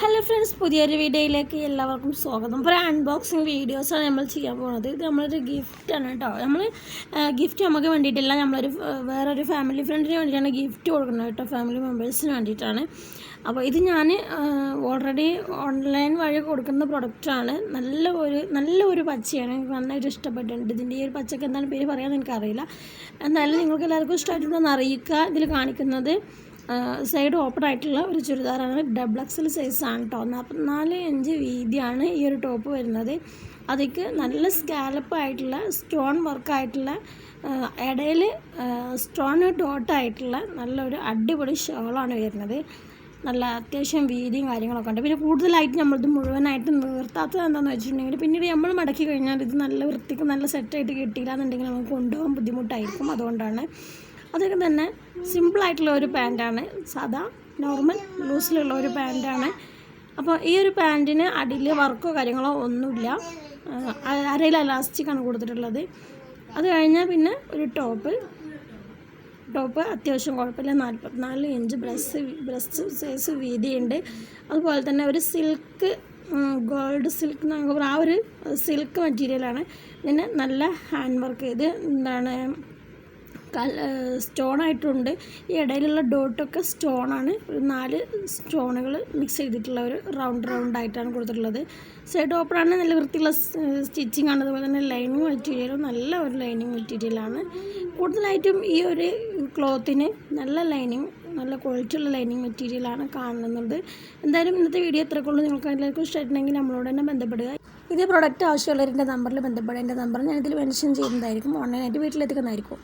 Hello friends, പുതിയൊരു വീഡിയോയിലേക്ക് എല്ലാവർക്കും സ്വാഗതം. ഇപ്പോൾ അൺബോക്സിങ് വീഡിയോസാണ് നമ്മൾ ചെയ്യാൻ പോകുന്നത്. ഇത് നമ്മളൊരു ഗിഫ്റ്റാണ് കേട്ടോ. നമ്മൾ ഗിഫ്റ്റ് നമുക്ക് വേണ്ടിയിട്ടില്ല, വേറൊരു ഫാമിലി ഫ്രണ്ടിന് വേണ്ടിയിട്ടാണ് ഗിഫ്റ്റ് കൊടുക്കുന്നത് കേട്ടോ, ഫാമിലി മെമ്പേഴ്സിന് വേണ്ടിയിട്ടാണ്. അപ്പോൾ ഇത് ഞാൻ ഓൾറെഡി ഓൺലൈൻ വഴി കൊടുക്കുന്ന പ്രൊഡക്റ്റാണ്. നല്ലൊരു പച്ചയാണ്, എനിക്ക് നന്നായിട്ട് ഇഷ്ടപ്പെട്ടിട്ടുണ്ട്. ഇതിൻ്റെ ഈ ഒരു പച്ചക്ക് എന്താണ് പേര് പറയാമെന്ന് എനിക്കറിയില്ല. എന്തായാലും നിങ്ങൾക്ക് എല്ലാവർക്കും ഇഷ്ടമായിട്ടുണ്ടെന്ന് അറിയിക്കുക. ഇതിൽ കാണിക്കുന്നത് സൈഡ് ഓപ്പൺ ആയിട്ടുള്ള ഒരു ചുരിദാറാണ്. XXL സൈസാണ് കേട്ടോ. 44 ഇഞ്ച് വീതിയാണ് ഈ ഒരു ടോപ്പ് വരുന്നത്. അതിക്ക് നല്ല സ്കാലപ്പ് ആയിട്ടുള്ള സ്റ്റോൺ വർക്കായിട്ടുള്ള ഇടയിൽ സ്റ്റോൺ ഡോട്ടായിട്ടുള്ള നല്ലൊരു അടിപൊളി ഷോളാണ് വരുന്നത്. നല്ല അത്യാവശ്യം വീതിയും കാര്യങ്ങളൊക്കെ ഉണ്ട്. പിന്നെ കൂടുതലായിട്ട് നമ്മളിത് മുഴുവനായിട്ട് നിർത്താത്തത് എന്താണെന്ന് വെച്ചിട്ടുണ്ടെങ്കിൽ പിന്നീട് നമ്മൾ മടക്കി കഴിഞ്ഞാൽ ഇത് നല്ല വൃത്തിക്ക് നല്ല സെറ്റായിട്ട് കിട്ടിയില്ല എന്നുണ്ടെങ്കിൽ നമുക്ക് കൊണ്ടുപോകാൻ ബുദ്ധിമുട്ടായിരിക്കും. അതുകൊണ്ടാണ്. അതൊക്കെ തന്നെ സിമ്പിളായിട്ടുള്ള ഒരു പാൻറ്റാണ്, സാധാ നോർമൽ ലൂസിലുള്ള ഒരു പാൻറ്റാണ്. അപ്പോൾ ഈ ഒരു പാൻറ്റിന് അടിയിൽ വർക്കോ കാര്യങ്ങളോ ഒന്നുമില്ല, അരയിൽ എലാസ്റ്റിക്കാണ് കൊടുത്തിട്ടുള്ളത്. അത് കഴിഞ്ഞാൽ പിന്നെ ഒരു ടോപ്പ് അത്യാവശ്യം കുഴപ്പമില്ല. 44 ഇഞ്ച് ബ്രസ്റ്റ് സൈസ് വീതിയുണ്ട്. അതുപോലെ തന്നെ ഒരു സിൽക്ക് ഗോൾഡ് സിൽക്ക് എന്ന് നമുക്ക് ആ ഒരു സിൽക്ക് മെറ്റീരിയലാണ്. പിന്നെ നല്ല ഹാൻഡ് വർക്ക്. ഇത് എന്താണ് സ്റ്റോണായിട്ടുണ്ട്. ഈ ഇടയിലുള്ള ഡോട്ടൊക്കെ സ്റ്റോണാണ്. ഒരു 4 സ്റ്റോണുകൾ മിക്സ് ചെയ്തിട്ടുള്ള ഒരു റൗണ്ടായിട്ടാണ് കൊടുത്തിട്ടുള്ളത്. സൈഡ് ഓപ്പണാണ്. നല്ല വൃത്തിയുള്ള സ്റ്റിച്ചിങ് ആണ്. അതുപോലെ തന്നെ ലൈനിങ് മെറ്റീരിയലും നല്ല ഒരു ലൈനിങ് മെറ്റീരിയലാണ്. കൂടുതലായിട്ടും ഈ ഒരു ക്ലോത്തിന് നല്ല ക്വാളിറ്റിയുള്ള ലൈനിങ് മെറ്റീരിയലാണ് കാണുന്നത്. എന്തായാലും ഇന്നത്തെ വീഡിയോ എത്രക്കുള്ളൂ. നിങ്ങൾക്ക് എല്ലാവർക്കും ഇഷ്ടമായിട്ടുണ്ടെങ്കിൽ നമ്മളോട് തന്നെ ബന്ധപ്പെടുക. ഇതേ പ്രൊഡക്റ്റ് ആവശ്യമുള്ളവരുടെ നമ്പറിൽ ബന്ധപ്പെടുക. എൻ്റെ നമ്പർ ഞാനിതിൽ മെൻഷൻ ചെയ്യുന്നതായിരിക്കും. ഓൺലൈനായിട്ട് വീട്ടിലെത്തിക്കുന്നതായിരിക്കും.